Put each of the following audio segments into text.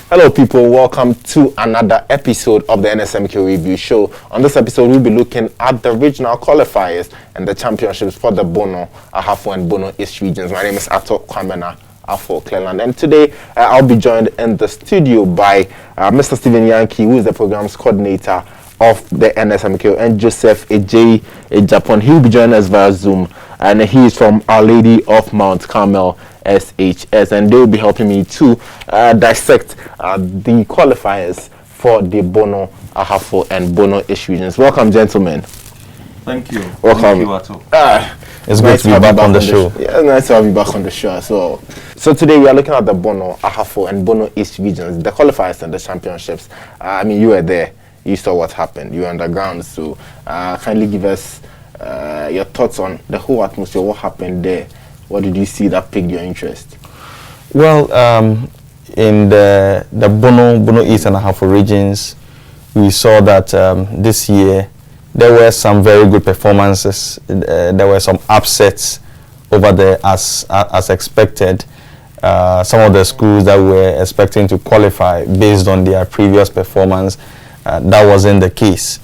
Hello people, welcome to another episode of the NSMQ Review Show. On this episode, we'll be looking at the regional qualifiers and the championships for the Bono-Ahafo and Bono East regions. My name is Ato Kwamena Afo Cleland, and today I'll be joined in the studio by Mr. Stephen Yankee, who is the programs coordinator of the NSMQ, and Joseph Ejay Japan. He'll be joining us via Zoom, and he is from Our Lady of Mount Carmel SHS, and they will be helping me to dissect the qualifiers for the Bono-Ahafo and Bono East regions. Welcome, gentlemen. Thank you. Welcome. Thank you, Ato. It's great to be back on the show. Yeah, it's nice to have you back on the show as well. So today we are looking at the Bono-Ahafo and Bono East regions, the qualifiers and the championships. I mean, you were there. You saw what happened. You were on the ground. So kindly give us your thoughts on the whole atmosphere, what happened there. What did you see that piqued your interest? Well, in the Bono East and Ahafo regions, we saw that this year there were some very good performances. There were some upsets over there as expected. Some of the schools that were expecting to qualify based on their previous performance, that wasn't the case.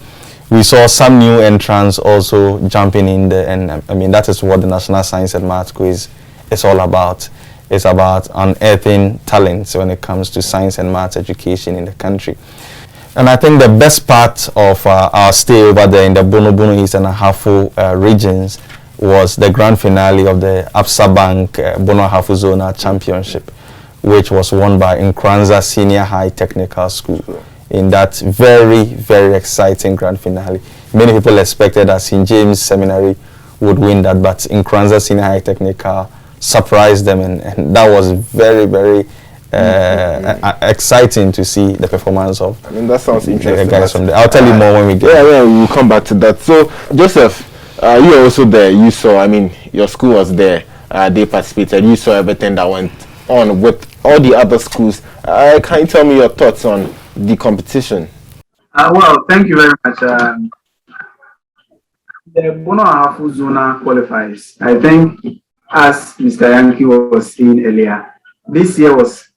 We saw some new entrants also jumping in there, and I mean that is what the National Science and Maths Quiz is all about. It's about unearthing talents when it comes to science and maths education in the country. And I think the best part of our stay over there in the Bono East and Ahafo regions was the grand finale of the Absa Bank Bono-Ahafo Zonal Championship, which was won by Nkranza Senior High Technical School. In that very, very exciting grand finale. Many people expected that St. James Seminary would win that, but Nkranza Senior High Technical surprised them, and that was very, very exciting to see the performance of. I mean, that sounds interesting. The guys from there. I'll tell you more when we get. Yeah, we'll come back to that. So, Joseph, you were also there. You saw. I mean, your school was there. They participated. You saw everything that went on with all the other schools. Can you tell me your thoughts on the competition? Well, thank you very much. The Bono-Ahafo Zona qualifiers, I think, as Mr. Yankee was saying earlier, this year was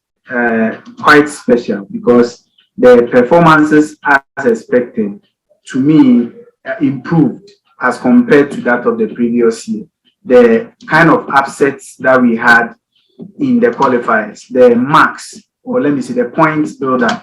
quite special because the performances, as expected, to me, improved as compared to that of the previous year. The kind of upsets that we had in the qualifiers, the marks, or let me say the points builder.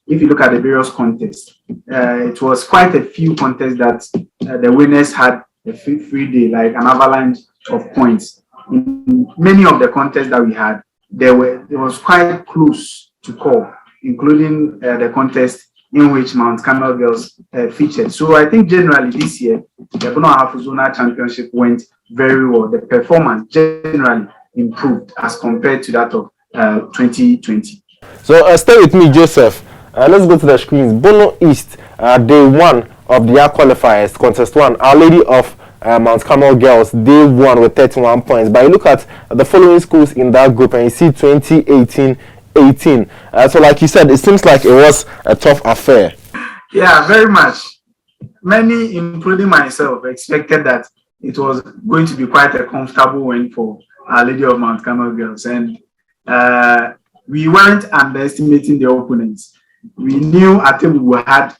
If you look at the various contests, it was quite a few contests that the winners had a free day, like an avalanche of points. In many of the contests that we had, it was quite close to call, including the contest in which Mount Carmel girls featured. So I think generally this year, the Bono-Ahafo Zonal Championship went very well. The performance generally improved as compared to that of 2020. So stay with me, Joseph. Let's go to the screens. Bono East, day one of the qualifiers, contest one. Our Lady of Mount Carmel girls, they won with 31 points. But you look at the following schools in that group and you see 2018, 18. So like you said, it seems like it was a tough affair. Yeah, very much. Many, including myself, expected that it was going to be quite a comfortable win for Our Lady of Mount Carmel girls. And we weren't underestimating the opponents. We knew Atebubu had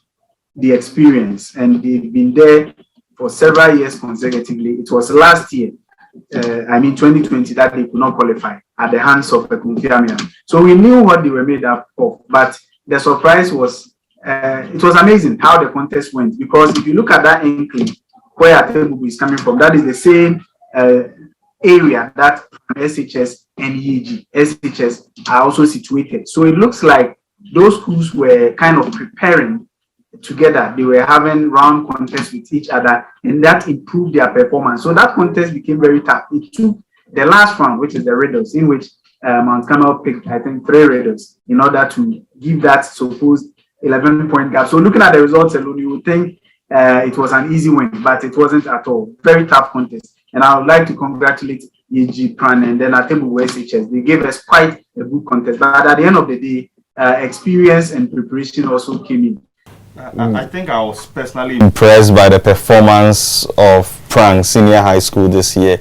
the experience, and they've been there for several years consecutively. It was last year, 2020, that they could not qualify at the hands of Qualifiers. So we knew what they were made up of, but the surprise was, it was amazing how the contest went, because if you look at that inkling, where Atebubu is coming from, that is the same area that SHS and EAG, SHS are also situated. So it looks like those schools were kind of preparing together. They were having round contests with each other, and that improved their performance. So that contest became very tough. It took the last round, which is the riddles, in which Mount Carmel picked, I think, 3 riddles in order to give that supposed 11-point gap. So looking at the results alone, you would think it was an easy win, but it wasn't at all. Very tough contest. And I would like to congratulate EG Pran and then Atebubu SHS. They gave us quite a good contest. But at the end of the day, experience and preparation also came in. I think I was personally impressed by the performance of Prang Senior High School this year,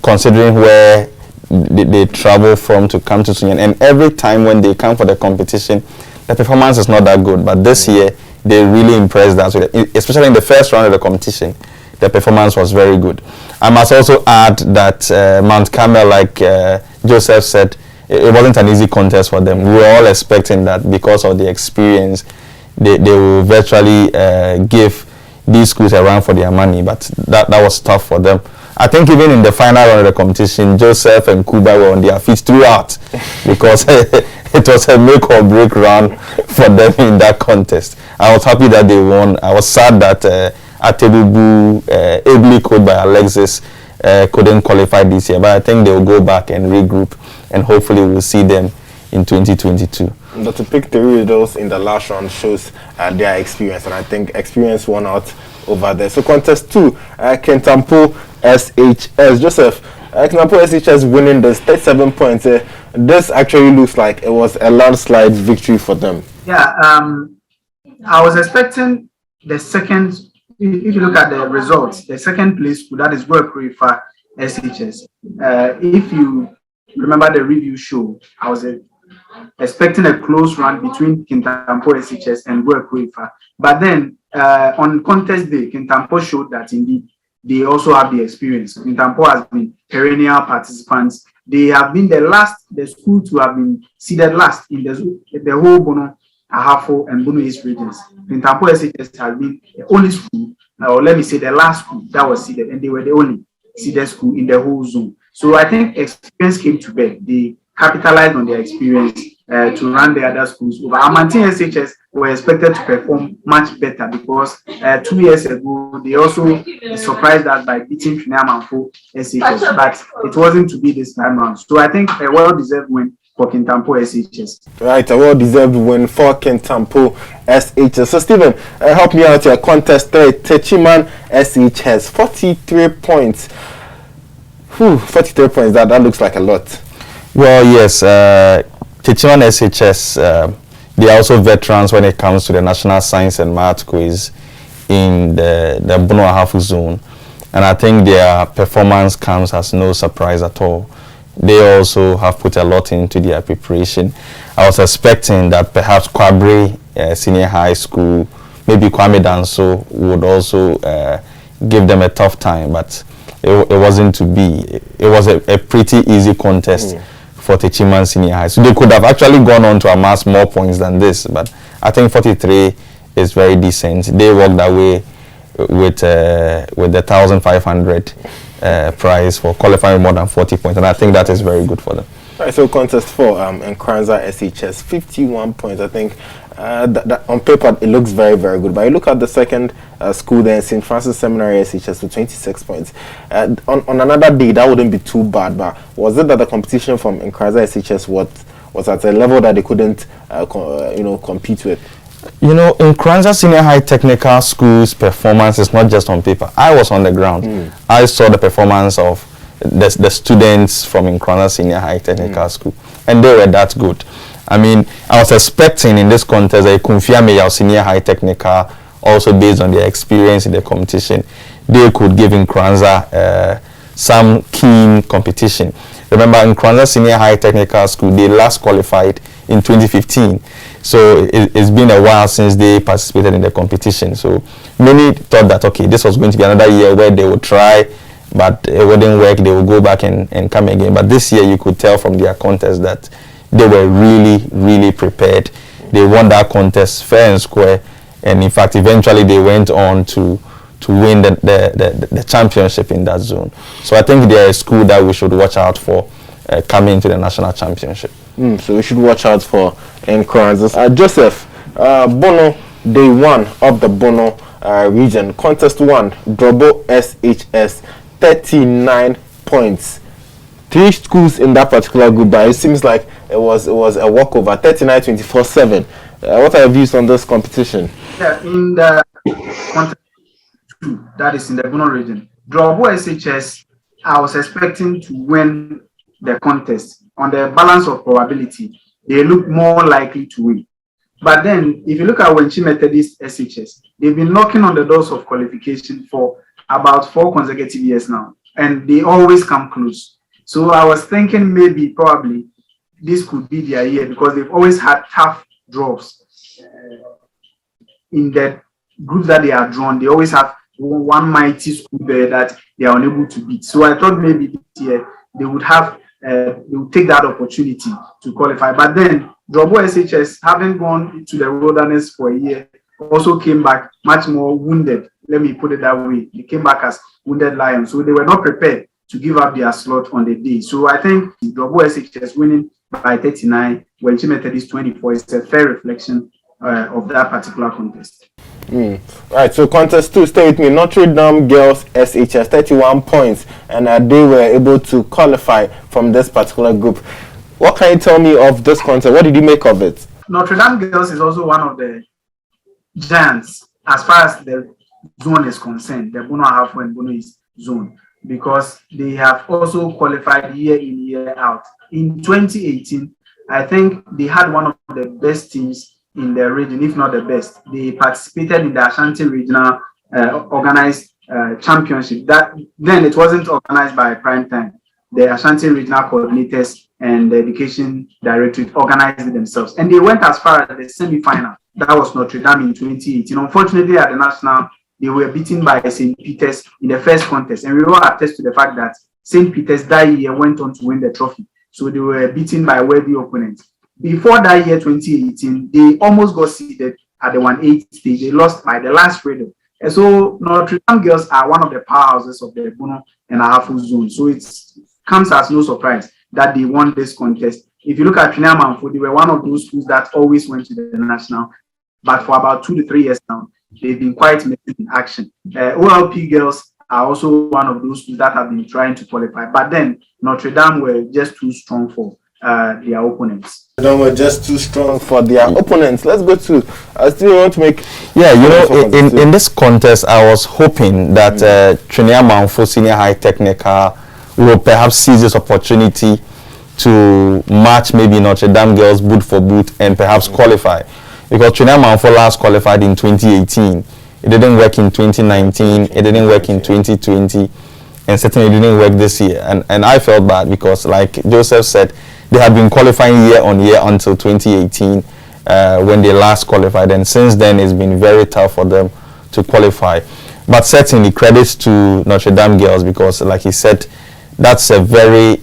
considering where they travel from to come to Sunyan, and every time when they come for the competition, the performance is not that good. But this year, they really impressed us, especially in the first round of the competition. The performance was very good. I must also add that Mount Carmel, like Joseph said, it wasn't an easy contest for them. We were all expecting that because of the experience, they will virtually give these schools a run for their money, but that was tough for them. I think even in the final round of the competition, Joseph and Kuba were on their feet throughout because it was a make or break round for them in that contest. I was happy that they won. I was sad that Atebubu, ably coached by Alexis, couldn't qualify this year, but I think they will go back and regroup, and hopefully we'll see them in 2022. But to pick 3 results in the last round shows their experience, and I think experience won out over there. So contest 2, Kintampo SHS. Joseph, Kintampo SHS winning this 37 points. This actually looks like it was a landslide victory for them. Yeah, I was expecting the second. If you look at the results, the second place school, that is Qualifier SHS. If you remember the review show, I was expecting a close run between Kintampo SHS and Qualifier. But then on contest day, Kintampo showed that indeed they also have the experience. Kintampo has been perennial participants. They have been the school to have been seeded last in the whole Bono-Ahafo and Bono East regions. Kintampo SHS has been the only school, or let me say the last school that was seeded, and they were the only seeded school in the whole zone. So I think experience came to bear. They capitalized on their experience to run the other schools over. Amantin SHS were expected to perform much better because 2 years ago they also surprised us by beating Amanfo SHS, but it wasn't to be this time around. So I think a well-deserved win for Kintampo SHS. Right, a well-deserved win for Kintampo SHS. So Stephen, help me out here. Contest 3, Techiman SHS, 43 points. 43 points, that looks like a lot. Well, yes, Techiman SHS, they are also veterans when it comes to the National Science and Math Quiz in the Bono-Ahafo zone. And I think their performance comes as no surprise at all. They also have put a lot into their preparation. I was expecting that perhaps Kwabre Senior High School, maybe Kwame Danso would also give them a tough time, but it wasn't to be. It was a pretty easy contest for Techiman Senior High. So they could have actually gone on to amass more points than this, but I think 43 is very decent. They walked away with the 1,500 prize for qualifying more than 40 points, and I think that is very good for them. Right, so contest 4, Nkranza SHS, 51 points. I think that on paper it looks very, very good. But you look at the second school there, St. Francis Seminary SHS, with 26 points. On another day, that wouldn't be too bad. But was it that the competition from Nkranza SHS was at a level that they couldn't, compete with? You know, in Nkranza Senior High Technical School's performance is not just on paper. I was on the ground. I saw the performance of the students from Nkranza Senior High Technical School, and they were that good. I mean, I was expecting in this contest that Kunfiame Senior High Technical, also based on their experience in the competition, they could give Nkranza some keen competition. Remember, Nkranza Senior High Technical School, they last qualified in 2015. So it's been a while since they participated in the competition. So many thought that, okay, this was going to be another year where they would try, but it wouldn't work. They would go back and come again. But this year, you could tell from their contest that they were really, really prepared. They won that contest fair and square. And in fact, eventually they went on to win the championship in that zone. So I think they're a school that we should watch out for coming into the national championship. So we should watch out for Nkranza. Joseph, Bono, day 1 of the Bono region. Contest 1, Drobo SHS, 39 points. 3 schools in that particular group, but it seems like it was a walkover. 39, 24-7. What are your views on this competition? Yeah, in the contest 2, that is in the Bono region, Drobo SHS, I was expecting to win the contest. On the balance of probability, they look more likely to win. But then, if you look at Wenchi Methodist SHS, they've been knocking on the doors of qualification for about 4 consecutive years now, and they always come close. So I was thinking maybe probably this could be their year because they've always had tough draws. In the groups that they are drawn, they always have one mighty school there that they are unable to beat. So I thought maybe this year they would take that opportunity to qualify. But then Drobo SHS, having gone to the wilderness for a year, also came back much more wounded. Let me put it that way. They came back as wounded lions. So they were not prepared to give up their slot on the day. So I think Drobo SHS winning by 39, when Chimethodist 24 is a fair reflection of that particular contest. Right, so contest 2, stay with me. Notre Dame Girls SHS, 31 points, and they were able to qualify from this particular group. What can you tell me of this contest? What did you make of it? Notre Dame Girls is also one of the giants as far as the zone is concerned, the Bono-Ahafo and Bono East zone, because they have also qualified year in, year out. In 2018, I think they had one of the best teams in the region, if not the best. They participated in the Ashanti Regional Organized Championship. Then it wasn't organized by Prime Time. The Ashanti Regional Coordinators and the Education Directorate organized it themselves. And they went as far as the semi-final. That was Notre Dame in 2018. Unfortunately, at the national, they were beaten by St. Peter's in the first contest. And we all attest to the fact that St. Peter's that year went on to win the trophy. So they were beaten by worthy opponents. Before that year, 2018, they almost got seeded at the 1/8 stage. They lost by the last hurdle. And so Notre Dame Girls are one of the powerhouses of the Bono and Ahafo zone. So it comes as no surprise that they won this contest. If you look at Manfo, they were one of those schools that always went to the national. But for about 2 to 3 years now, they've been quite missing in action. OLP Girls are also one of those schools that have been trying to qualify. But then Notre Dame were just too strong for their opponents. They were just too strong for their opponents. Let's go to. I still want to make. Yeah, you know, in this contest, I was hoping that Trinidad Manfo Senior High Technical will perhaps seize this opportunity to match maybe Notre Dame Girls boot for boot and perhaps qualify, because Trinidad Manfo last qualified in 2018. It didn't work in 2019. It didn't work in 2020, and certainly it didn't work this year. And I felt bad because, like Joseph said, they had been qualifying year on year until 2018 when they last qualified, and since then it's been very tough for them to qualify. But certainly credits to Notre Dame Girls, because, like he said, that's a very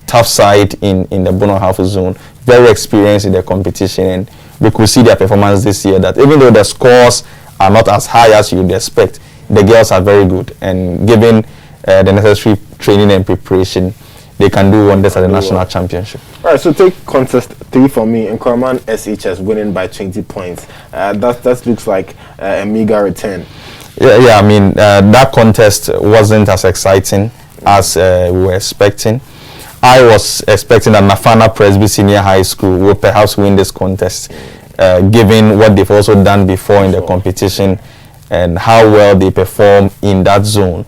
tough side in the Bono-Ahafo zone, very experienced in the competition, and we could see their performance this year, that even though the scores are not as high as you'd expect, the girls are very good, and given the necessary training and preparation, they can do wonders at the national championship. All right, so take contest 3 for me. Nkoraman SHS winning by 20 points. That looks like a meager return. Yeah. I mean, that contest wasn't as exciting as we were expecting. I was expecting that Nafana Presby Senior High School will perhaps win this contest, given what they've also done before in the competition and how well they perform in that zone.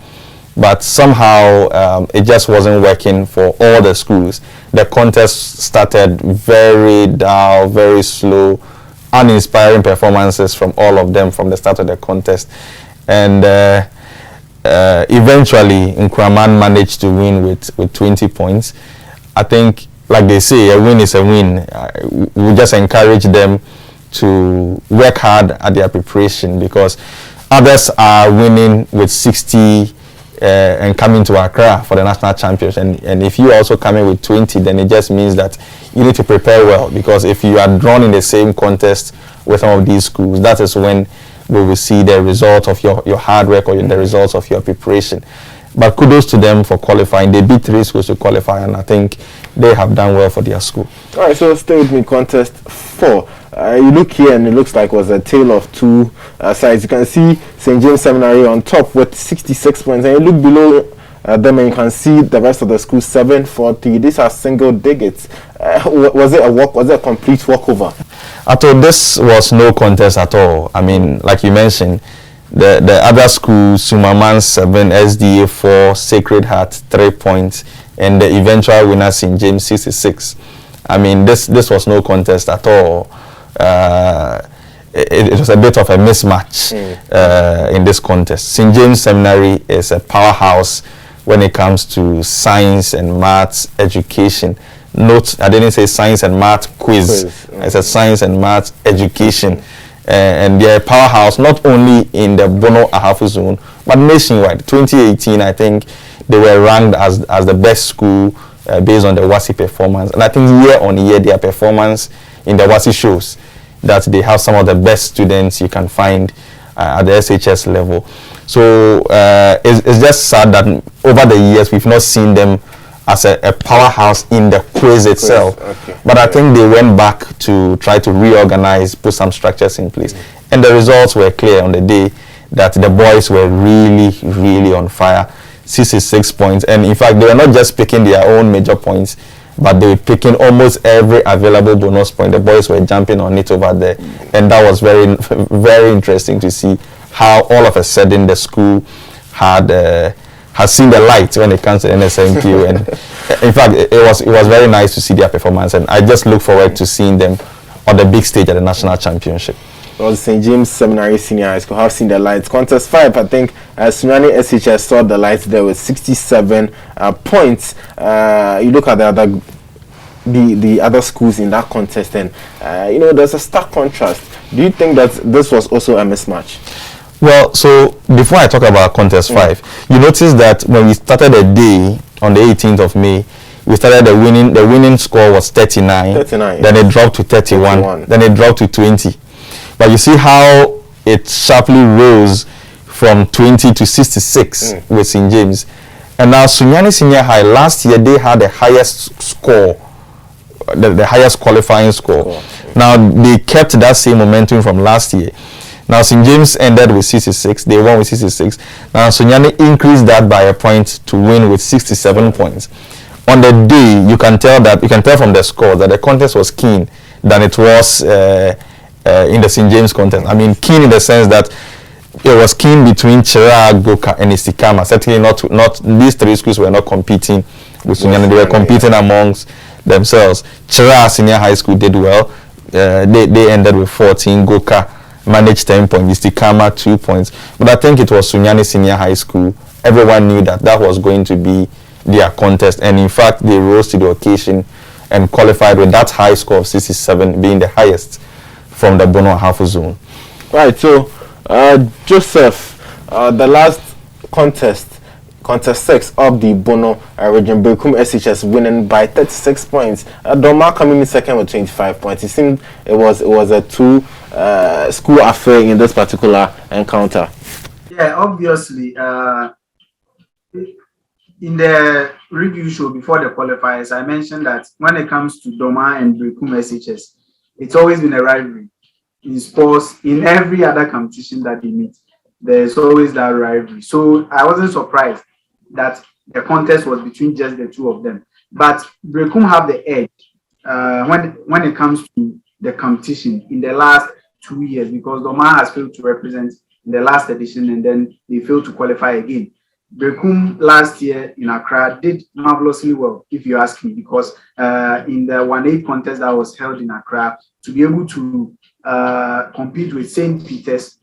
But somehow it just wasn't working for all the schools. The contest started very dull, very slow, uninspiring performances from all of them from the start of the contest. And eventually, Nkoraman managed to win with 20 points. I think, like they say, a win is a win. We just encourage them to work hard at their preparation, because others are winning with 60 and coming to Accra for the national championship, and if you also come in with 20, then it just means that you need to prepare well, because if you are drawn in the same contest with some of these schools, that is when we will see the result of your hard work or the results of your preparation. But kudos to them for qualifying. They beat 3 schools to qualify, and I think they have done well for their school. All right, so stay with me. Contest 4. You look here and it looks like it was a tale of two sides. You can see St. James Seminary on top with 66 points, and you look below them and you can see the rest of the school 740. These are single digits. Was it a walk? Was it a complete walkover? I thought this was no contest at all. I mean, like you mentioned, the other schools, Sumaman 7, SDA 4, Sacred Heart 3 points, and the eventual winner St. James 66. I mean, this was no contest at all. It was a bit of a mismatch in this contest. St. James Seminary is a powerhouse when it comes to science and maths education. Note, I didn't say science and math quiz. I said science and math education. And they're a powerhouse not only in the Bono-Ahafo zone, but nationwide. 2018, I think they were ranked as the best school based on the WASI performance. And I think year on year, their performance in the WASI shows that they have some of the best students you can find at the SHS level. So it's just sad that over the years, we've not seen them as a powerhouse in the quiz itself. Okay. But I think they went back to try to reorganize, put some structures in place. And the results were clear on the day that the boys were really, really on fire. 66 points. And in fact, they were not just picking their own major points, but they were picking almost every available bonus point. The boys were jumping on it over there. And that was very, very interesting to see how all of a sudden the school has seen the light when it comes to NSMQ. And in fact, it was very nice to see their performance, and I just look forward to seeing them on the big stage at the National Championship. Well, St. James Seminary Senior High School have seen the lights. Contest 5, I think Sunyani SHS saw the lights there with 67 points. You look at the other schools in that contest, and there's a stark contrast. Do you think that this was also a mismatch? Well, so before I talk about contest 5, you notice that when we started the day on the 18th of May, we started the winning score was 39. Then it dropped to 31. Then it dropped to 20. But you see how it sharply rose from 20 to 66 with St. James. And now Sunyani Senior High, last year they had the highest score, the highest qualifying score. Now they kept that same momentum from last year. Now St. James ended with 66. They won with 66. Now Sunyani increased that by a point to win with 67 points. On the day, you can tell from the score that the contest was keen than it was in the St. James contest. I mean, keen in the sense that it was keen between Chira, Goka, and Istikama. Certainly not these three schools were not competing with Sunyani. They were competing amongst themselves. Chira Senior High School did well. They ended with 14. Goka managed 10 points. Istikama 2 points. But I think it was Sunyani Senior High School. Everyone knew that was going to be their contest, and in fact they rose to the occasion and qualified with that high score of 67, being the highest from the Bono-Ahafo zone. Right, so Joseph, the last contest 6 of the Bono region, Berekum SHS winning by 36 points. Doma coming in second with 25 points. It seemed it was a two school affair in this particular encounter. Yeah, obviously. In the review show before the qualifiers, I mentioned that when it comes to Doma and Berekum SHS, it's always been a rivalry. In sports, in every other competition that they meet, there's always that rivalry. So I wasn't surprised that the contest was between just the two of them. But Berekum have the edge when it comes to the competition in the last 2 years, because Doma has failed to represent in the last edition and then they failed to qualify again. Berekum last year in Accra did marvelously well, if you ask me, because in the 1-8 contest that was held in Accra, to be able to compete with St. Peter's,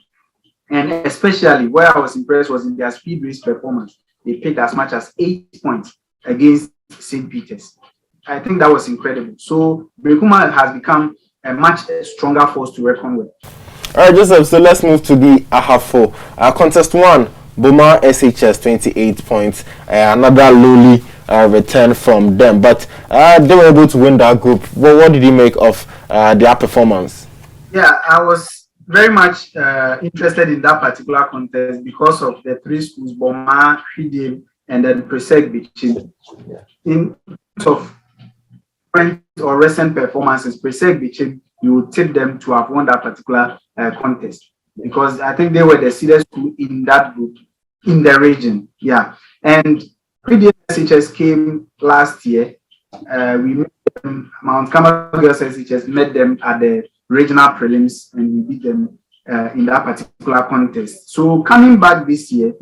and especially where I was impressed was in their speed race performance. They picked as much as 8 points against St. Peter's. I think that was incredible. So Berekum has become a much stronger force to reckon with. All right, Joseph, so let's move to the Ahafo. Contest 1. Boma SHS 28 points, another lowly return from them, but they were able to win that group. Well, what did you make of their performance? Yeah, I was very much interested in that particular contest because of the three schools, Boma, Hidem, and then Presec Bichin. In terms of current or recent performances, Presec Bichin, you would tip them to have won that particular contest, because I think they were the seeded school in that group in the region. Yeah, and previous SHS came last year. We met them, Mount Carmel Girls SHS met them at the regional prelims, and we beat them in that particular contest. So coming back this year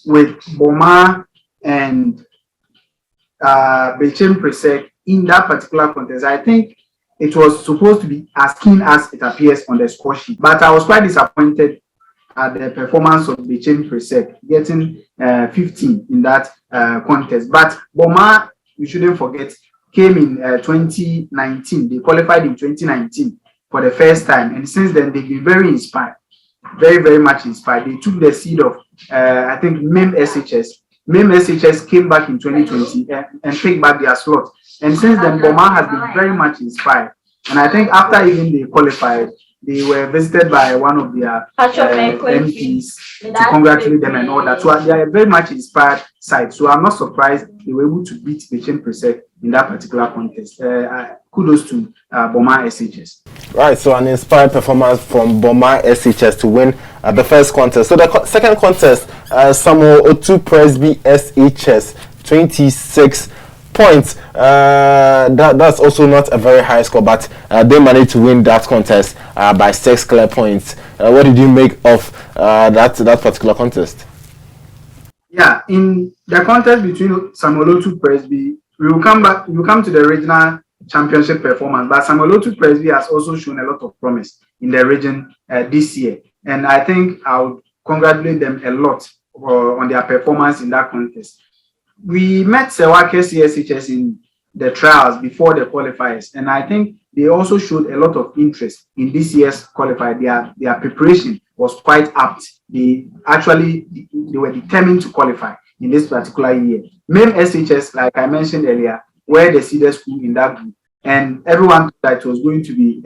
with Boma and Bechem Presec in that particular contest, I think it was supposed to be as keen as it appears on the score sheet. But I was quite disappointed at the performance of Bechem Presec, getting 15 in that contest. But Boma, we shouldn't forget, came in 2019. They qualified in 2019 for the first time, and since then they've been very inspired, very, very much inspired. They took the seed of I think MEM SHS. MEM SHS came back in 2020 and picked back their slot, and since then Boma has been very much inspired. And I think after even they qualified, they were visited by one of their MPs to congratulate them and all that. So they are a very much inspired side. So I'm not surprised they were able to beat Bechem Presec in that particular contest. Kudos to Boma SHS. Right, so an inspired performance from Boma SHS to win the first contest. So the second contest, Samuel Otu Presby SHS, 26 points. That's also not a very high score, but they managed to win that contest by 6 clear points. What did you make of that particular contest? Yeah, in the contest between Samuel Otu Presby, we will come to the regional championship performance, but Samuel Otu Presby has also shown a lot of promise in the region this year, and I think I would congratulate them a lot on their performance in that contest. We met Sewake CSHS in the trials before the qualifiers, and I think they also showed a lot of interest in this year's qualifier. Their preparation was quite apt. They were determined to qualify in this particular year. MEM SHS, like I mentioned earlier, were the seeded school in that group, and everyone thought that it was going to be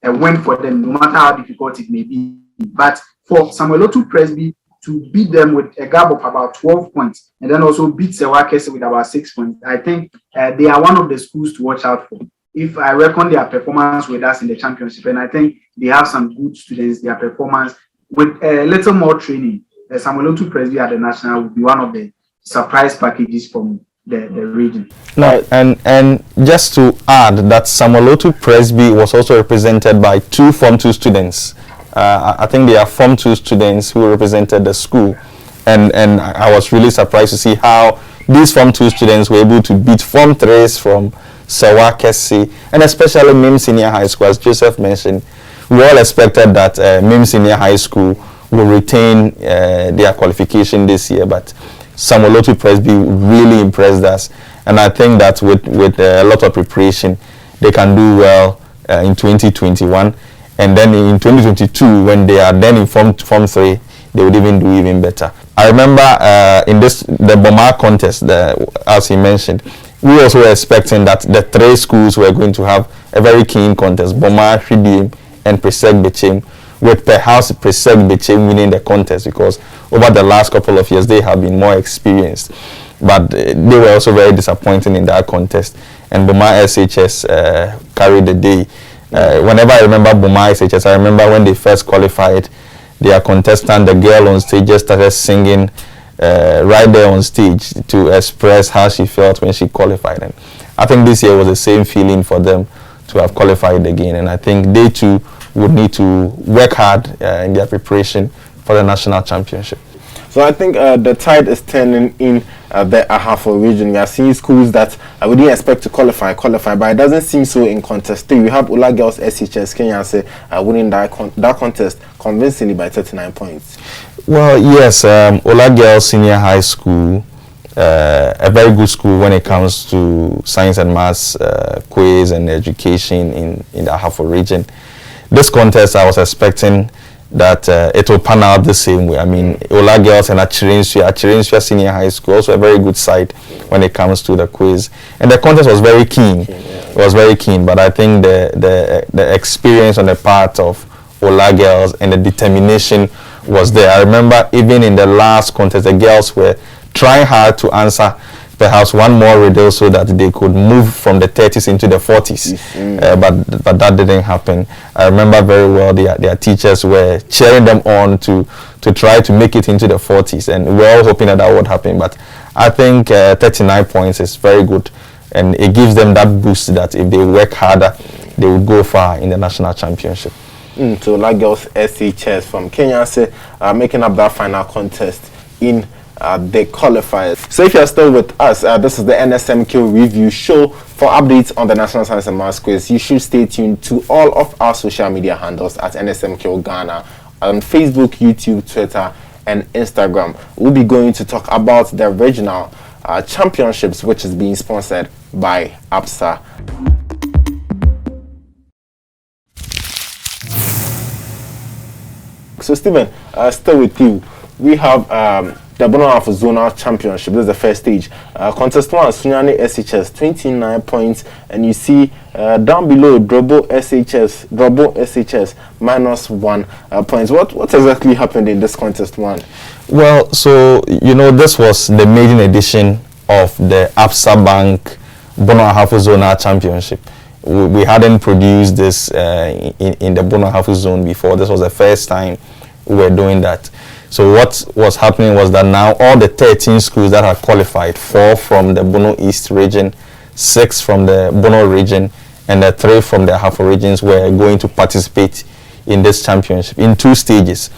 a win for them, no matter how difficult it may be. But for Samuel Otu Presby to beat them with a gap of about 12 points, and then also beat Sewakese with about 6 points, I think they are one of the schools to watch out for. If I reckon their performance with us in the championship, and I think they have some good students, their performance with a little more training, Samuel Otu Presby at the national would be one of the surprise packages from the region. No, and just to add that Samuel Otu Presby was also represented by 2 Form 2 students. I think they are Form 2 students who represented the school, and I was really surprised to see how these Form 2 students were able to beat Form 3s from Sewakese, and especially MEM Senior High School. As Joseph mentioned, we all expected that MEM Senior High School will retain their qualification this year, but Samuel Otu Presby really impressed us, and I think that with a lot of preparation, they can do well in 2021. And then in 2022, when they are then in Form 3, they would even do even better. I remember in the Boma contest, as he mentioned, we also were expecting that the 3 schools were going to have a very keen contest, Boma, Hwidim, and Presec Bechem, with perhaps Presec Bechem winning the contest, because over the last couple of years, they have been more experienced. But they were also very disappointing in that contest, and Boma SHS carried the day. Whenever I remember Boma SHS, I remember when they first qualified, their contestant, the girl on stage, just started singing right there on stage to express how she felt when she qualified. And I think this year was the same feeling for them to have qualified again. And I think they too would need to work hard in their preparation for the national championship. So I think the tide is turning in the Ahafo region. We are seeing schools that we didn't expect to qualify, but it doesn't seem so in contest 3. We have Ola Girls SHS Kenya winning that contest convincingly by 39 points. Well, yes, Ola Girls Senior High School, a very good school when it comes to science and maths quiz and education in the Ahafo region. This contest, I was expecting that it will pan out the same way. I mean, Ola Girls and Achirensua Senior High School, also a very good side when it comes to the quiz. And the contest was very keen. It was very keen, but I think the experience on the part of Ola Girls and the determination was there. I remember even in the last contest, the girls were trying hard to answer perhaps one more riddle so that they could move from the 30s into the 40s. But that didn't happen. I remember very well their teachers were cheering them on to try to make it into the 40s, and we were all hoping that would happen. But I think 39 points is very good, and it gives them that boost that if they work harder, they will go far in the national championship. So like Girls SHS from Kenya making up that final contest in the qualifiers. So if you're still with us, this is the NSMQ review show. For updates on the National Science and Maths quiz, you should stay tuned to all of our social media handles at NSMQ Ghana on Facebook, YouTube, Twitter, and Instagram. We'll be going to talk about the regional Championships, which is being sponsored by Absa. So Stephen, still with you. We have the Bono-Ahafo Zonal Championship. This is the first stage. Contest 1, Sunyani SHS, 29 points. And you see down below, Drobo SHS, -1 points. What exactly happened in this contest 1? Well, so, this was the maiden edition of the Absa Bank Bono-Ahafo Zonal Championship. We hadn't produced this in the Bono-Ahafo zone before. This was the first time we were doing that. So what was happening was that now all the 13 schools that had qualified, 4 from the Bono East region, 6 from the Bono region, and the 3 from the Ahafo regions were going to participate in this championship in 2 stages.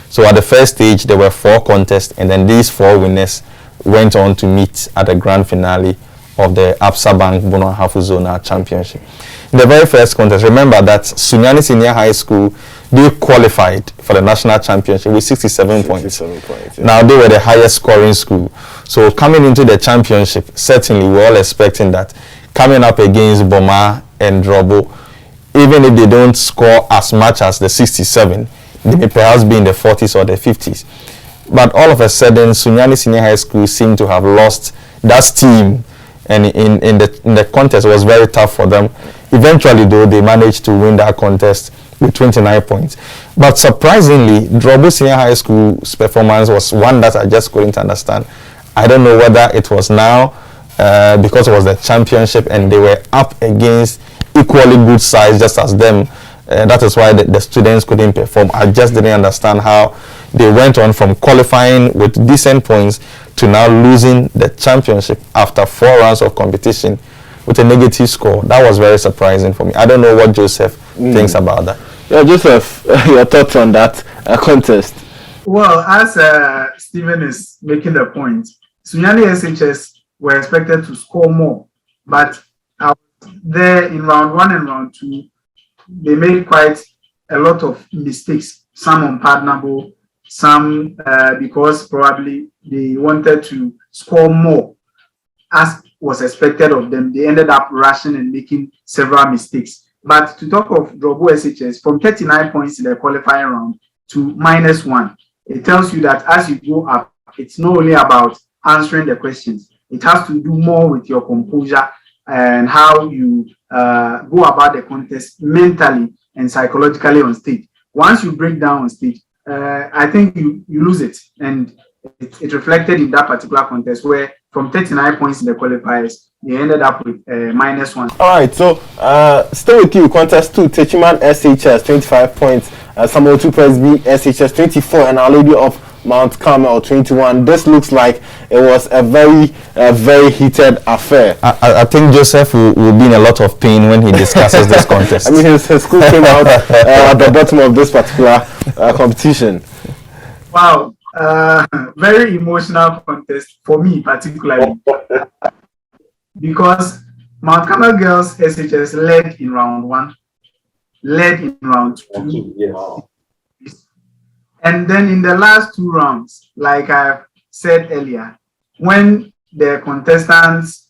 So at the first stage, there were 4 contests, and then these 4 winners went on to meet at the grand finale of the Absa Bank Bono-Ahafo Zonal Championship. In the very first contest, remember that Sunyani Senior High School, they qualified for the national championship with 67 points. Yeah. Now they were the highest scoring school. So coming into the championship, certainly we're all expecting that coming up against Boma and Drobo, even if they don't score as much as the 67, they may perhaps be in the 40s or the 50s. But all of a sudden, Sunyani Senior High School seemed to have lost that steam, and in the contest it was very tough for them. Eventually, though, they managed to win that contest with 29 points. But surprisingly, Drobo Senior High School's performance was one that I just couldn't understand. I don't know whether it was now because it was the championship and they were up against equally good sides just as them. That is why the students couldn't perform. I just didn't understand how they went on from qualifying with decent points to now losing the championship after 4 rounds of competition with a negative score. That was very surprising for me. I don't know what Joseph thinks about that. Yeah, Joseph, your thoughts on that contest? Well, as Stephen is making the point, Sunyani SHS were expected to score more, but there in round 1 and round 2, they made quite a lot of mistakes, some unpardonable, some because probably they wanted to score more as was expected of them. They ended up rushing and making several mistakes. But to talk of Drobo SHS, from 39 points in the qualifying round to -1, it tells you that as you go up, it's not only about answering the questions. It has to do more with your composure and how you go about the contest mentally and psychologically on stage. Once you break down on stage, I think you lose it. And it reflected in that particular contest where from 39 points in the qualifiers, they ended up with -1. All right, so still with you, contest 2, Techiman SHS, 25 points, Samuel 2 Presby SHS, 24, and Our Lady of Mount Carmel, 21. This looks like it was a very heated affair. I think Joseph will be in a lot of pain when he discusses this contest. I mean, his school came out at the bottom of this particular competition. Wow. Very emotional contest for me particularly because Mount Carmel Girls SHS led in round 1, led in round 2, yes. And then in the last 2 rounds, like I said earlier, when the contestants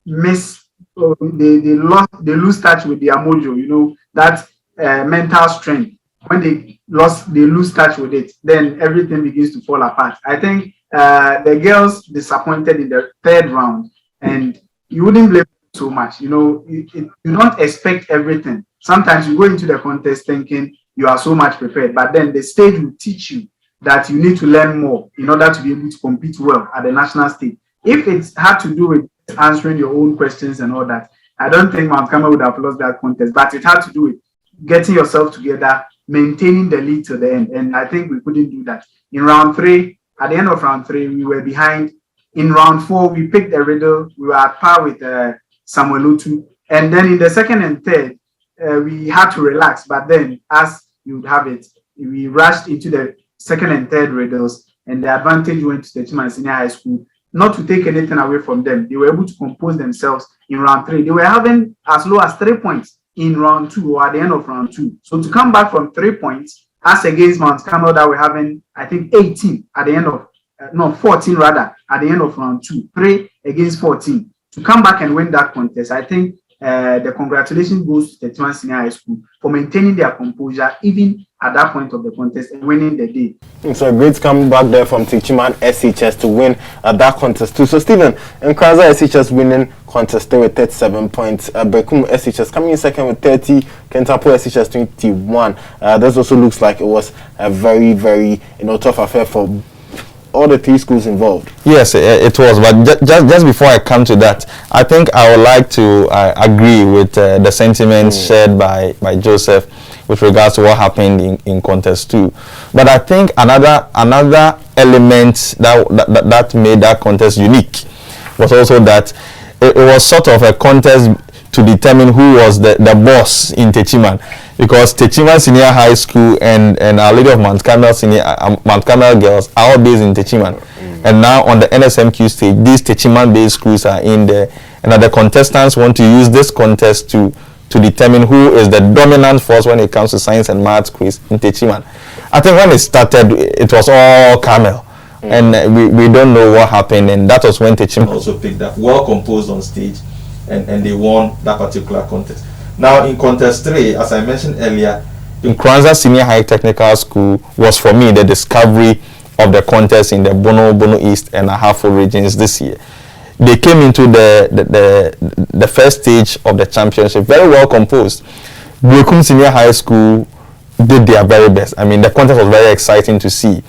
they lose touch with their mojo, that mental strength. When they lose touch with it, then everything begins to fall apart. I think the girls disappointed in the 3rd round, and you wouldn't blame them so much. You don't expect everything. Sometimes you go into the contest thinking you are so much prepared, but then the stage will teach you that you need to learn more in order to be able to compete well at the national stage. If it had to do with answering your own questions and all that, I don't think Mount Carmel would have lost that contest, but it had to do with getting yourself together, maintaining the lead to the end, and I think we couldn't do that. In round 3, at the end of round 3, we were behind. In round 4, we picked a riddle. We were at par with Samuel Otu, and then in the 2nd and 3rd, we had to relax. But then, as you would have it, we rushed into the 2nd and 3rd riddles, and the advantage went to the Techiman Senior High School. Not to take anything away from them, they were able to compose themselves in round 3. They were having as low as 3 points in round 2 or at the end of round 2. So to come back from 3 points, as against Mount Carmel that we're having, I think 18 at the end of 14 rather, at the end of round 2, 3 against 14. To come back and win that contest, I think the congratulations goes to Techiman Senior High School for maintaining their composure even at that point of the contest and winning the day. So a great comeback there from Techiman SHS to win that contest too. So Stephen, Nkranza SHS winning contest there with 37 points. Bekum SHS coming in second with 30. Kintampo SHS 21. This also looks like it was a very, very tough affair for all the 3 schools involved. Yes, it was. But just before I come to that, I think I would like to agree with the sentiments shared by Joseph with regards to what happened in contest 2. But I think another element that made that contest unique was also that it was sort of a contest to determine who was the boss in Techiman, because Techiman Senior High School and Our Lady of Mount Carmel girls are all based in Techiman. And now on the NSMQ stage, these Techiman-based schools are in there, and the contestants want to use this contest to determine who is the dominant force when it comes to science and maths quiz in Techiman. I think when it started, it was all Carmel, and we don't know what happened, and that was when Techiman also picked up, well composed on stage, and they won that particular contest. Now in contest 3, as I mentioned earlier, Nkranza Senior High Technical School was for me the discovery of the contest in the Bono East and Ahafo regions this year. They came into the first stage of the championship very well composed. Bekum Senior High School did their very best. I mean, the contest was very exciting to see.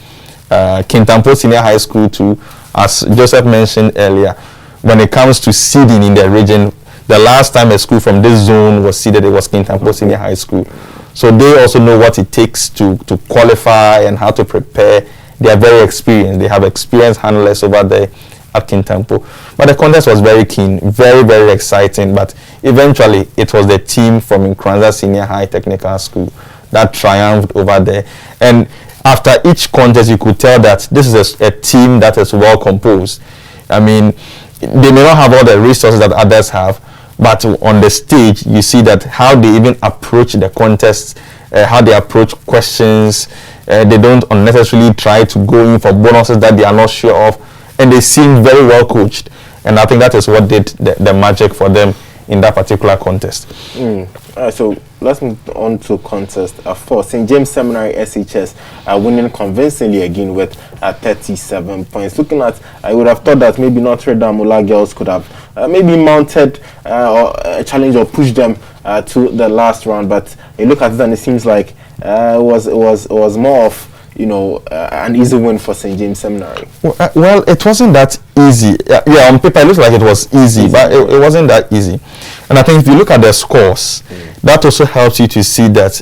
Kintampo Senior High School too, as Joseph mentioned earlier, when it comes to seeding in the region, the last time a school from this zone was seeded, it was Kintampo Senior High School. So they also know what it takes to qualify and how to prepare. They are very experienced. They have experienced handlers over there at Kintampo. But the contest was very keen, very, very exciting. But eventually, it was the team from Nkranza Senior High Technical School that triumphed over there. And after each contest, you could tell that this is a team that is well composed. I mean, they may not have all the resources that others have, but on the stage, you see that how they even approach the contest, how they approach questions. They don't unnecessarily try to go in for bonuses that they are not sure of, and they seem very well coached. And I think that is what did the magic for them in that particular contest. All right, so let's move on to contest 4. St. James Seminary SHS winning convincingly again with 37 points. Looking at, I would have thought that maybe Notre Dame Ola girls could have maybe mounted a challenge or pushed them to the last round, but you look at it and it seems like it was more of an easy win for St. James Seminary. Well, it wasn't that easy. Yeah, on paper it looks like it was easy, but it wasn't that easy. And I think if you look at the scores, that also helps you to see that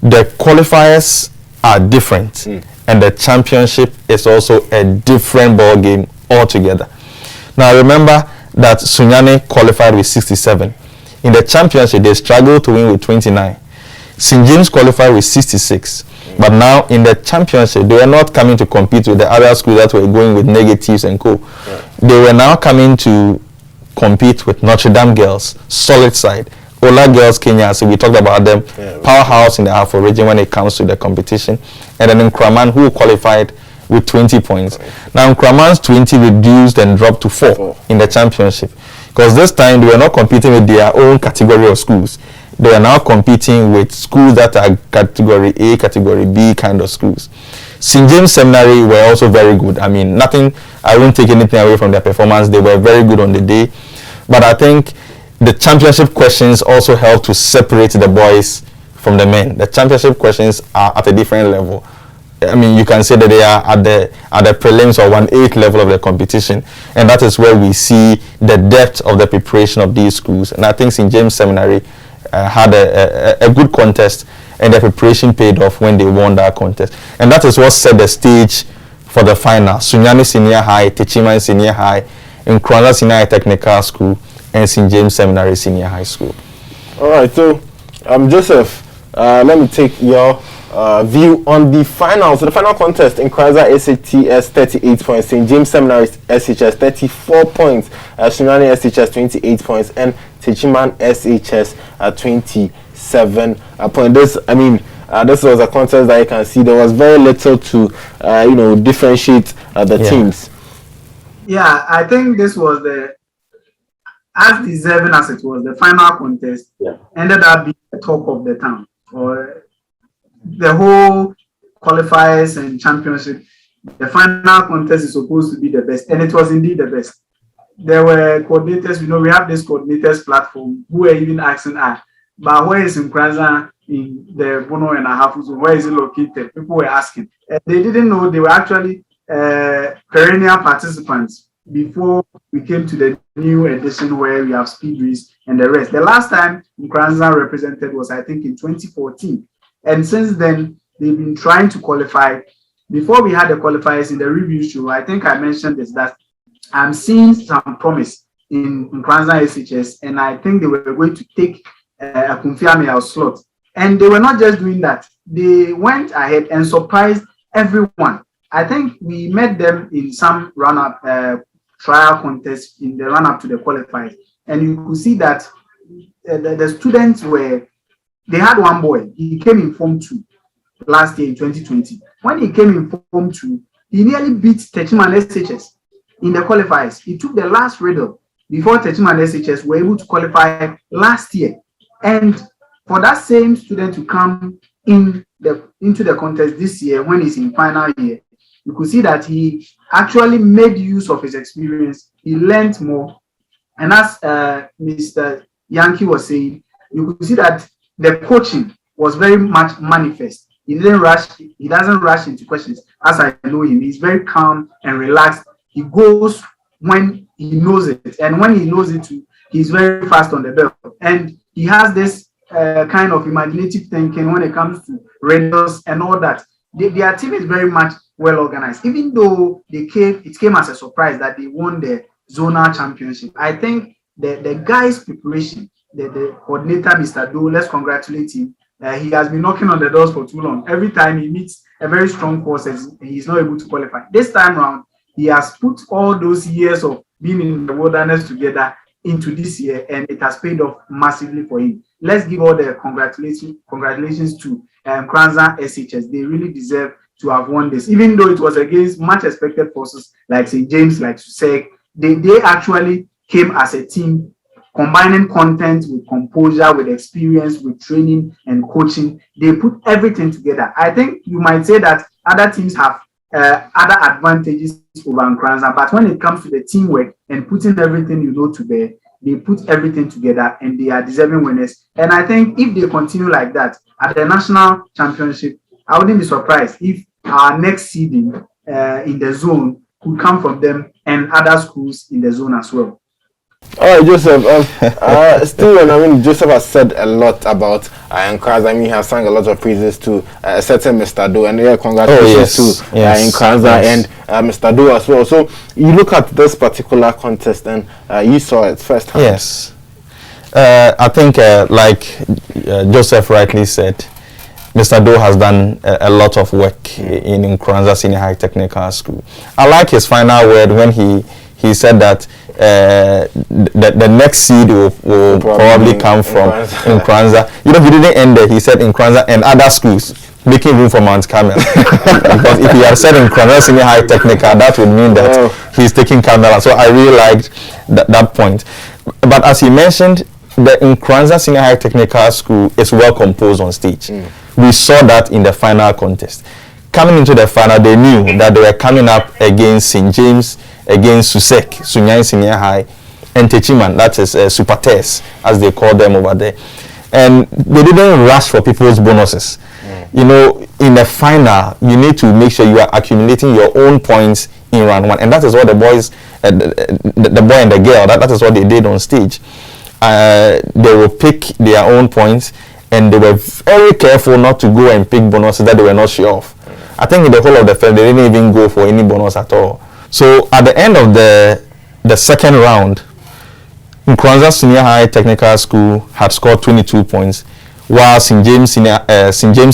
the qualifiers are different, and the championship is also a different ball game altogether. Now remember that Sunyani qualified with 67. In the championship, they struggled to win with 29. St. James qualified with 66. But now in the championship, they were not coming to compete with the other schools that were going with negatives and co. They were now coming to compete with Notre Dame girls, solid side. Ola girls, Kenya, so we talked about them, powerhouse in the Ahafo region when it comes to the competition. And then Nkraman, who qualified with 20 points. Now Nkraman's 20 reduced and dropped to 4 in the championship. Because this time they were not competing with their own category of schools. They are now competing with schools that are category A, category B kind of schools. St. James Seminary were also very good. I mean, I won't take anything away from their performance. They were very good on the day. But I think the championship questions also help to separate the boys from the men. The championship questions are at a different level. I mean, you can say that they are at the prelims or 1/8 level of the competition, and that is where we see the depth of the preparation of these schools. And I think St. James Seminary had a good contest, and the preparation paid off when they won that contest. And that is what set the stage for the final. Sunyani Senior High, Techiman Senior High, Nkranza Senior High Technical School, and St. James Seminary Senior High School. All right, so Joseph, let me take your view on the final. So the final contest in Nkranza SHS 38 points, St. James Seminary SHS 34 points, Sunyani SHS 28 points, and Techiman SHS 27 points. This, I mean, this was a contest that you can see there was very little to, differentiate the teams. Yeah, I think this was as deserving as it was, the final contest ended up being the talk of the town. Or the whole qualifiers and championship, the final contest is supposed to be the best, and it was indeed the best. There were coordinators, we have this coordinators platform who were even asking, but where is Nkranza in the Bono and Ahafo zone? Where is it located? People were asking. They didn't know they were actually perennial participants before we came to the new edition where we have speed race and the rest. The last time Nkranza represented was, I think, in 2014. And since then, they've been trying to qualify. Before we had the qualifiers in the review show, I think I mentioned this, that I'm seeing some promise in Nkranza SHS, and I think they were going to take a Kumfiame slot. And they were not just doing that. They went ahead and surprised everyone. I think we met them in some run-up trial contest in the run-up to the qualifiers. And you could see that the students they had one boy. He came in Form 2 last year in 2020. When he came in Form 2, he nearly beat Techiman SHS in the qualifiers. He took the last riddle before Techiman SHS were able to qualify last year. And for that same student to come into the contest this year when he's in final year, you could see that he actually made use of his experience. He learned more. And as Mr. Yankee was saying, you could see that the coaching was very much manifest. He didn't rush. He doesn't rush into questions. As I know him, he's very calm and relaxed. He goes when he knows it. And when he knows it too, he's very fast on the ball. And he has this kind of imaginative thinking when it comes to riddles and all that. Their team is very much well organized. Even though it came as a surprise that they won the Zonal Championship. I think the guy's preparation, the coordinator, Mr. Do, let's congratulate him. He has been knocking on the doors for too long. Every time he meets a very strong force, he's not able to qualify. This time around, he has put all those years of being in the wilderness together into this year, and it has paid off massively for him. Let's give all the congratulations to Nkranza SHS. They really deserve to have won this, even though it was against much expected forces like St. James, like Susek. They actually came as a team, combining content with composure, with experience, with training and coaching. They put everything together. I think you might say that other teams have other advantages over Nkranza, but when it comes to the teamwork and putting everything to bear, they put everything together and they are deserving winners. And I think if they continue like that at the national championship, I wouldn't be surprised if our next seeding in the zone could come from them and other schools in the zone as well. All right, Joseph. Steven, Joseph has said a lot about Nkranza. He has sung a lot of praises to a certain Mr. Do, and congratulations to Nkranza and Mr. Do as well. So you look at this particular contest and you saw it firsthand. Yes. I think, like Joseph rightly said, Mr. Do has done a lot of work in Nkranza Senior High Technical School. I like his final word when he said that the next seed will probably come from Nkranza. He didn't end there. He said Nkranza and other schools, making room for Mount Carmel. Because if he had said Nkranza Senior High Technical, that would mean that he's taking Carmel. So I really liked that point. But as he mentioned, the Nkranza Senior High Technical School is well composed on stage. We saw that in the final contest. Coming into the final, they knew that they were coming up against St. James, against Susek, Sunyani Senior High, and Techiman, that is Super Test, as they call them over there. And they didn't rush for people's bonuses. In the final, you need to make sure you are accumulating your own points in round one. And that is what the boys, the boy and the girl, that is what they did on stage. They will pick their own points, and they were very careful not to go and pick bonuses that they were not sure of. I think in the whole of the film, they didn't even go for any bonus at all. So at the end of the second round, Nkranza Senior High Technical School had scored 22 points, while St. James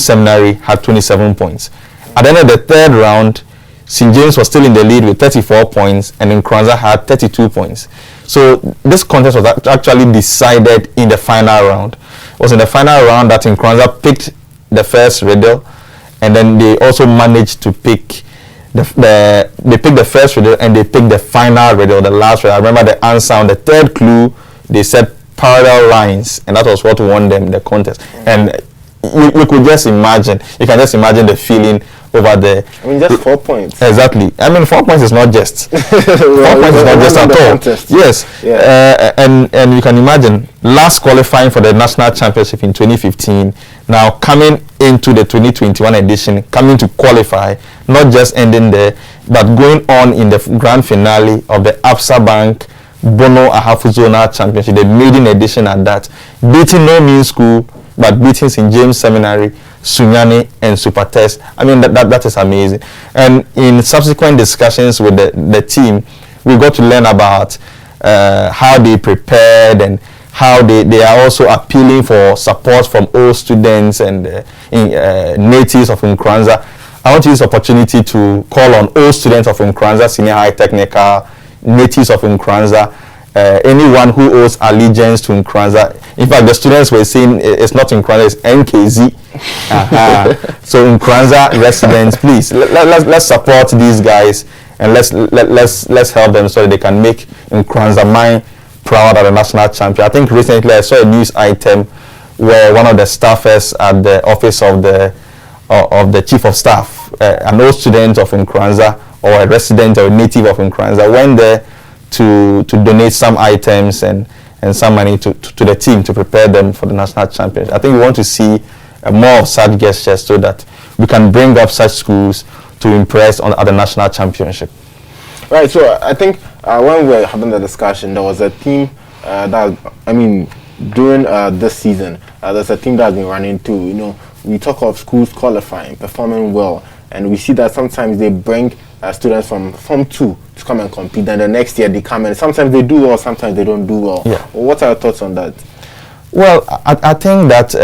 Seminary had 27 points. At the end of the third round, St. James was still in the lead with 34 points, and Nkranza had 32 points. So this contest was actually decided in the final round. It was in the final round that Nkranza picked the first riddle, and then they also managed to pick they picked the first riddle and they picked the final riddle, the last riddle. I remember the answer on the third clue. They said parallel lines, and that was what won them the contest. And you could just imagine. You can just imagine the feeling over there. I mean, just 4 points. Exactly. I mean, 4 points is not just. 4 points is not just at all. Contest. Yes. Yeah. And you can imagine last qualifying for the national championship in 2015. Now coming into the 2021 edition, coming to qualify, not just ending there, but going on in the grand finale of the Absa Bank Bono-Ahafo Zonal Championship, the maiden edition at that, beating no mean school, but beating St. James Seminary, Sunyani, and Super Test. I mean, that is amazing. And in subsequent discussions with the team, we got to learn about how they prepared and how they are also appealing for support from all students and natives of Nkranza. I want to use this opportunity to call on all students of Nkranza Senior High Technical, natives of Nkranza, anyone who owes allegiance to Nkranza. In fact, the students were saying it's not Nkranza, it's NKZ. So Nkranza residents, please let's support these guys and let's help them so that they can make Nkranza mine proud at the national champion. I think recently I saw a news item where one of the staffers at the office of the chief of staff, an old student of Nkranza or a resident or a native of Nkranza, went there to donate some items and some money to the team to prepare them for the national championship. I think we want to see more of such gestures so that we can bring up such schools to impress at the national championship. Right, so I think when we were having the discussion, there was a theme during this season, there's a theme that has been running too. You know, we talk of schools qualifying, performing well, and we see that sometimes they bring students from Form 2 to come and compete, and the next year they come and sometimes they do well, sometimes they don't do well. Yeah. What are your thoughts on that? Well, I think that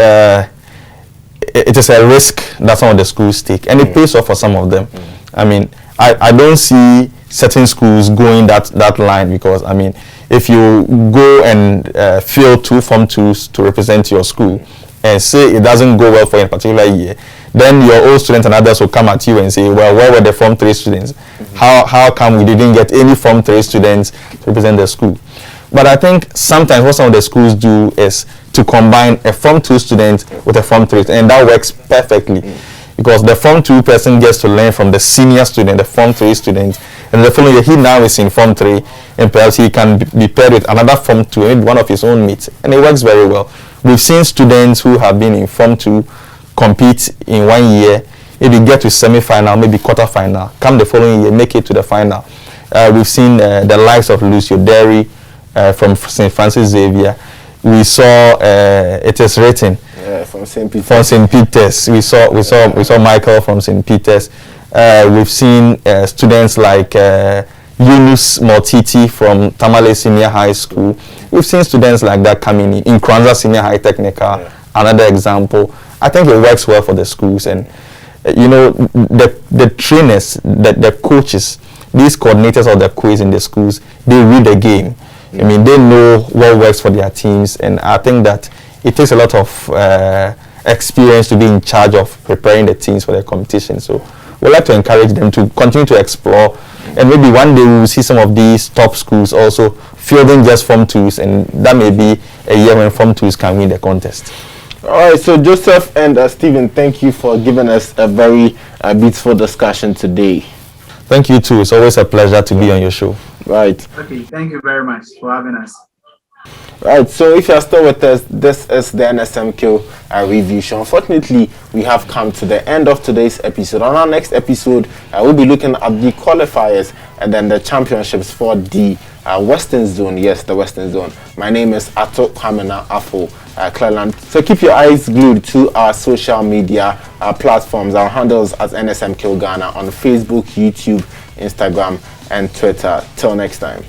it is a risk that some of the schools take, and it pays off for some of them. I mean, I don't see certain schools going that line, because I mean, if you go and fill 2 Form 2s to represent your school and say it doesn't go well for you in a particular year, then your old students and others will come at you and say, well, where were the Form 3 students? How come we didn't get any Form 3 students to represent the school? But I think sometimes what some of the schools do is to combine a Form 2 student with a Form 3, and that works perfectly. Because the Form 2 person gets to learn from the senior student, the Form 3 student, and the following year he now is in Form 3, and perhaps he can be paired with another Form 2, maybe one of his own mates, and it works very well. We've seen students who have been in Form 2 compete in 1 year, maybe get to semi-final, maybe quarter-final, come the following year, make it to the final. We've seen the likes of Lucio Derry from St. Francis Xavier. We saw it is written. From St. Peter's. From St. Peter's, we saw Michael from St. Peter's. We've seen students like Yunus Mortiti from Tamale Senior High School. We've seen students like that coming in Nkranza Senior High Technical. Another example. I think it works well for the schools, and you know, the trainers, the coaches, these coordinators of the quiz in the schools, they read the game. I mean, they know what works for their teams, and I think that it takes a lot of experience to be in charge of preparing the teams for the competition. So we'd like to encourage them to continue to explore, and maybe one day we will see some of these top schools also fielding just Form 2s, and that may be a year when Form 2s can win the contest. All right, so Joseph and Stephen, thank you for giving us a very beautiful discussion today. Thank you too. It's always a pleasure to be on your show. Right. Okay, thank you very much for having us. Right, so if you're still with us, this is the NSMQ review show. Unfortunately, we have come to the end of today's episode. On our next episode, we'll be looking at the qualifiers and then the championships for the Western Zone. Yes, the Western Zone. My name is Ato Kwamena Afo Cleland. So keep your eyes glued to our social media platforms. Our handles as NSMQ Ghana on Facebook, YouTube, Instagram, and Twitter. Till next time.